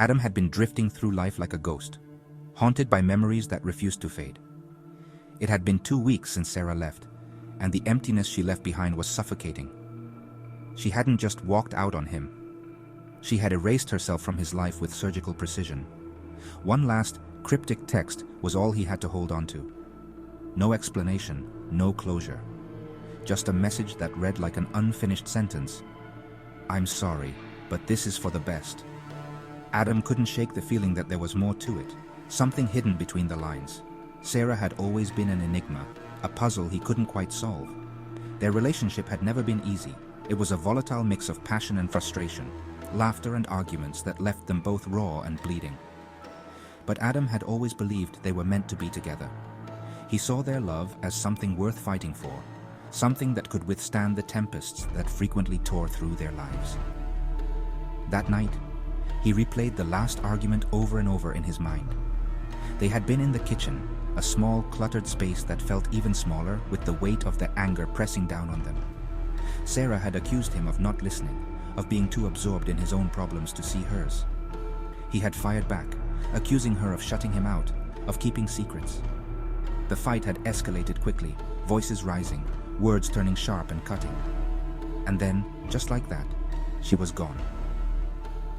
Adam had been drifting through life like a ghost, haunted by memories that refused to fade. It had been 2 weeks since Sarah left, and the emptiness she left behind was suffocating. She hadn't just walked out on him. She had erased herself from his life with surgical precision. One last, cryptic text was all he had to hold on to. No explanation, no closure. Just a message that read like an unfinished sentence. "I'm sorry, but this is for the best." Adam couldn't shake the feeling that there was more to it, something hidden between the lines. Sarah had always been an enigma, a puzzle he couldn't quite solve. Their relationship had never been easy. It was a volatile mix of passion and frustration, laughter and arguments that left them both raw and bleeding. But Adam had always believed they were meant to be together. He saw their love as something worth fighting for, something that could withstand the tempests that frequently tore through their lives. That night, he replayed the last argument over and over in his mind. They had been in the kitchen, a small, cluttered space that felt even smaller with the weight of their anger pressing down on them. Sarah had accused him of not listening, of being too absorbed in his own problems to see hers. He had fired back, accusing her of shutting him out, of keeping secrets. The fight had escalated quickly, voices rising, words turning sharp and cutting. And then, just like that, she was gone.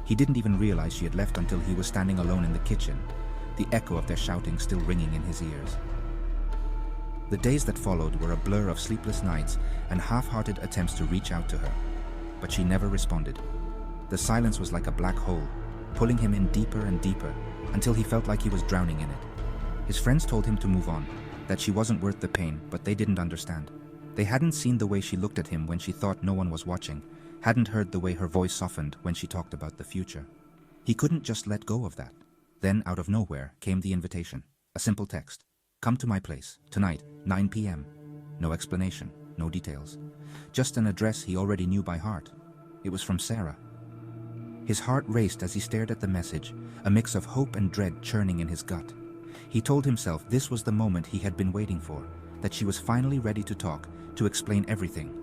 He didn't even realize she had left until he was standing alone in the kitchen, the echo of their shouting still ringing in his ears. The days that followed were a blur of sleepless nights and half-hearted attempts to reach out to her, but she never responded. The silence was like a black hole, pulling him in deeper and deeper, until he felt like he was drowning in it. His friends told him to move on, that she wasn't worth the pain, but they didn't understand. They hadn't seen the way she looked at him when she thought no one was watching, hadn't heard the way her voice softened when she talked about the future. He couldn't just let go of that. Then, out of nowhere, came the invitation. A simple text. "Come to my place, tonight, 9 p.m. No explanation, no details. Just an address he already knew by heart. It was from Sarah. His heart raced as he stared at the message, a mix of hope and dread churning in his gut. He told himself this was the moment he had been waiting for, that she was finally ready to talk, to explain everything.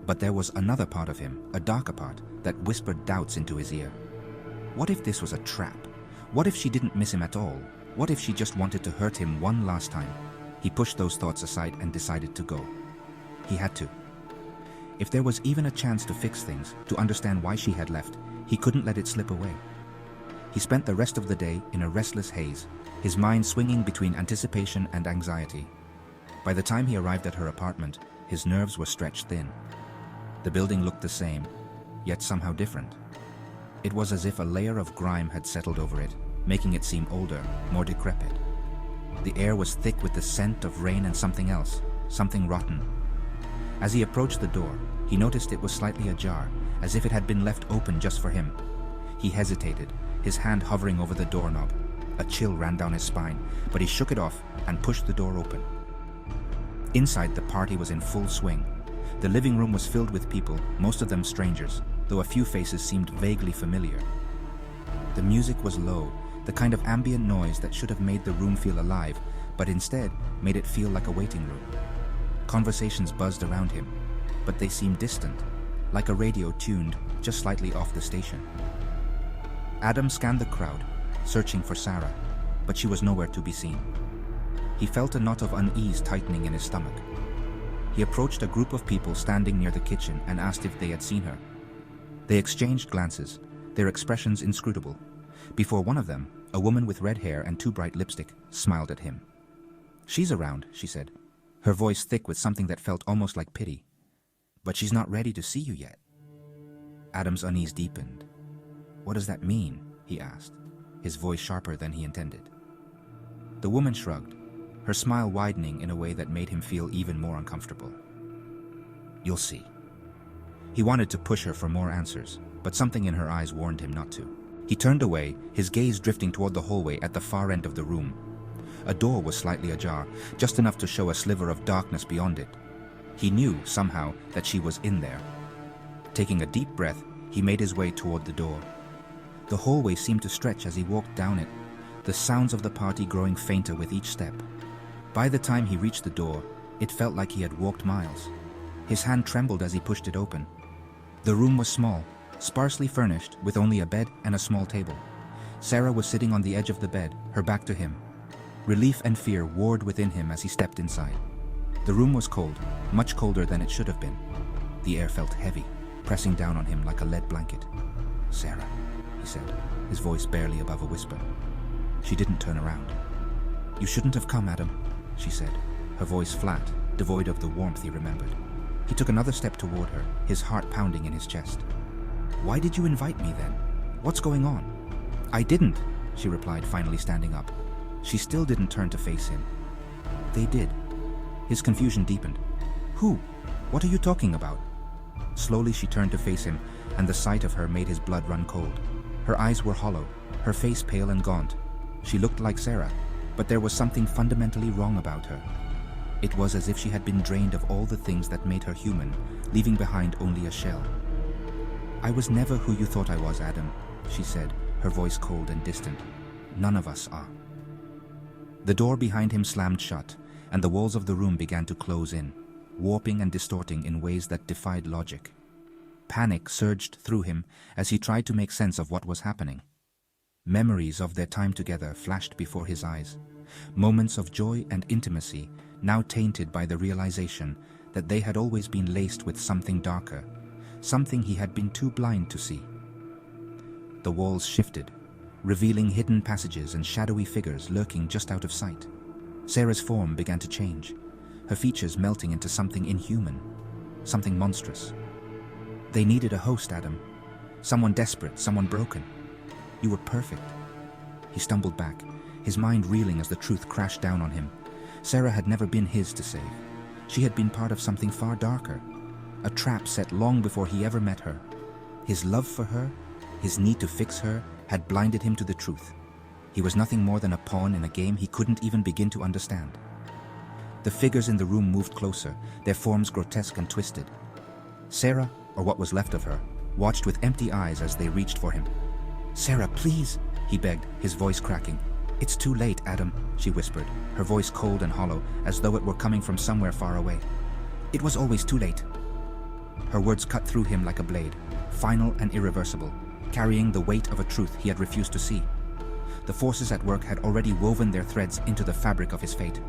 But there was another part of him, a darker part, that whispered doubts into his ear. What if this was a trap? What if she didn't miss him at all? What if she just wanted to hurt him one last time? He pushed those thoughts aside and decided to go. He had to. If there was even a chance to fix things, to understand why she had left, he couldn't let it slip away. He spent the rest of the day in a restless haze, his mind swinging between anticipation and anxiety. By the time he arrived at her apartment, his nerves were stretched thin. The building looked the same, yet somehow different. It was as if a layer of grime had settled over it, making it seem older, more decrepit. The air was thick with the scent of rain and something else, something rotten. As he approached the door, he noticed it was slightly ajar, as if it had been left open just for him. He hesitated, his hand hovering over the doorknob. A chill ran down his spine, but he shook it off and pushed the door open. Inside, the party was in full swing. The living room was filled with people, most of them strangers, though a few faces seemed vaguely familiar. The music was low, the kind of ambient noise that should have made the room feel alive, but instead made it feel like a waiting room. Conversations buzzed around him, but they seemed distant, like a radio tuned just slightly off the station. Adam scanned the crowd, searching for Sarah, but she was nowhere to be seen. He felt a knot of unease tightening in his stomach. He approached a group of people standing near the kitchen and asked if they had seen her. They exchanged glances, their expressions inscrutable. Before one of them, a woman with red hair and too bright lipstick, smiled at him. "She's around," she said, her voice thick with something that felt almost like pity. "But she's not ready to see you yet." Adam's unease deepened. "What does that mean?" he asked, his voice sharper than he intended. The woman shrugged, her smile widening in a way that made him feel even more uncomfortable. "You'll see." He wanted to push her for more answers, but something in her eyes warned him not to. He turned away, his gaze drifting toward the hallway at the far end of the room. A door was slightly ajar, just enough to show a sliver of darkness beyond it. He knew, somehow, that she was in there. Taking a deep breath, he made his way toward the door. The hallway seemed to stretch as he walked down it, the sounds of the party growing fainter with each step. By the time he reached the door, it felt like he had walked miles. His hand trembled as he pushed it open. The room was small, sparsely furnished with only a bed and a small table. Sarah was sitting on the edge of the bed, her back to him. Relief and fear warred within him as he stepped inside. The room was cold, much colder than it should have been. The air felt heavy, pressing down on him like a lead blanket. "Sarah," he said, his voice barely above a whisper. She didn't turn around. "You shouldn't have come, Adam," she said, her voice flat, devoid of the warmth he remembered. He took another step toward her, his heart pounding in his chest. "Why did you invite me then? What's going on?" "I didn't," she replied, finally standing up. She still didn't turn to face him. "They did." His confusion deepened. "Who? What are you talking about?" Slowly she turned to face him, and the sight of her made his blood run cold. Her eyes were hollow, her face pale and gaunt. She looked like Sarah, but there was something fundamentally wrong about her. It was as if she had been drained of all the things that made her human, leaving behind only a shell. "I was never who you thought I was, Adam," she said, her voice cold and distant. "None of us are." The door behind him slammed shut, and the walls of the room began to close in, warping and distorting in ways that defied logic. Panic surged through him as he tried to make sense of what was happening. Memories of their time together flashed before his eyes, moments of joy and intimacy now tainted by the realization that they had always been laced with something darker, something he had been too blind to see. The walls shifted, revealing hidden passages and shadowy figures lurking just out of sight. Sarah's form began to change, her features melting into something inhuman, something monstrous. "They needed a host, Adam. Someone desperate, someone broken. You were perfect." He stumbled back, his mind reeling as the truth crashed down on him. Sarah had never been his to save. She had been part of something far darker, a trap set long before he ever met her. His love for her, his need to fix her, had blinded him to the truth. He was nothing more than a pawn in a game he couldn't even begin to understand. The figures in the room moved closer, their forms grotesque and twisted. Sarah, or what was left of her, watched with empty eyes as they reached for him. "Sarah, please," he begged, his voice cracking. "It's too late, Adam," she whispered, her voice cold and hollow, as though it were coming from somewhere far away. "It was always too late." Her words cut through him like a blade, final and irreversible, carrying the weight of a truth he had refused to see. The forces at work had already woven their threads into the fabric of his fate.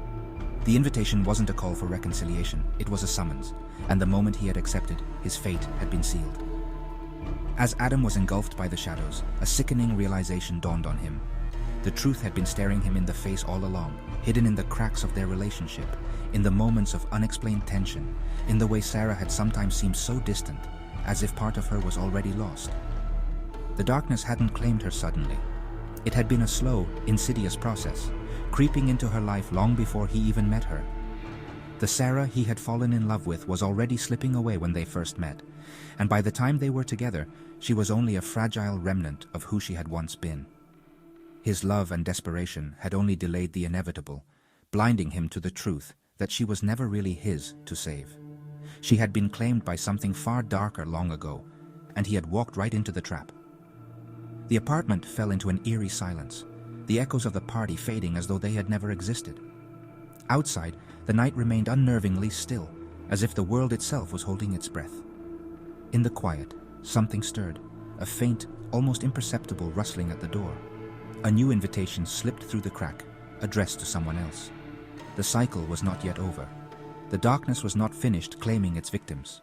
The invitation wasn't a call for reconciliation, it was a summons, and the moment he had accepted, his fate had been sealed. As Adam was engulfed by the shadows, a sickening realization dawned on him. The truth had been staring him in the face all along, hidden in the cracks of their relationship, in the moments of unexplained tension, in the way Sarah had sometimes seemed so distant, as if part of her was already lost. The darkness hadn't claimed her suddenly. It had been a slow, insidious process, creeping into her life long before he even met her. The Sarah he had fallen in love with was already slipping away when they first met, and by the time they were together, she was only a fragile remnant of who she had once been. His love and desperation had only delayed the inevitable, blinding him to the truth that she was never really his to save. She had been claimed by something far darker long ago, and he had walked right into the trap. The apartment fell into an eerie silence, the echoes of the party fading as though they had never existed. Outside, the night remained unnervingly still, as if the world itself was holding its breath. In the quiet, something stirred, a faint, almost imperceptible rustling at the door. A new invitation slipped through the crack, addressed to someone else. The cycle was not yet over. The darkness was not finished claiming its victims.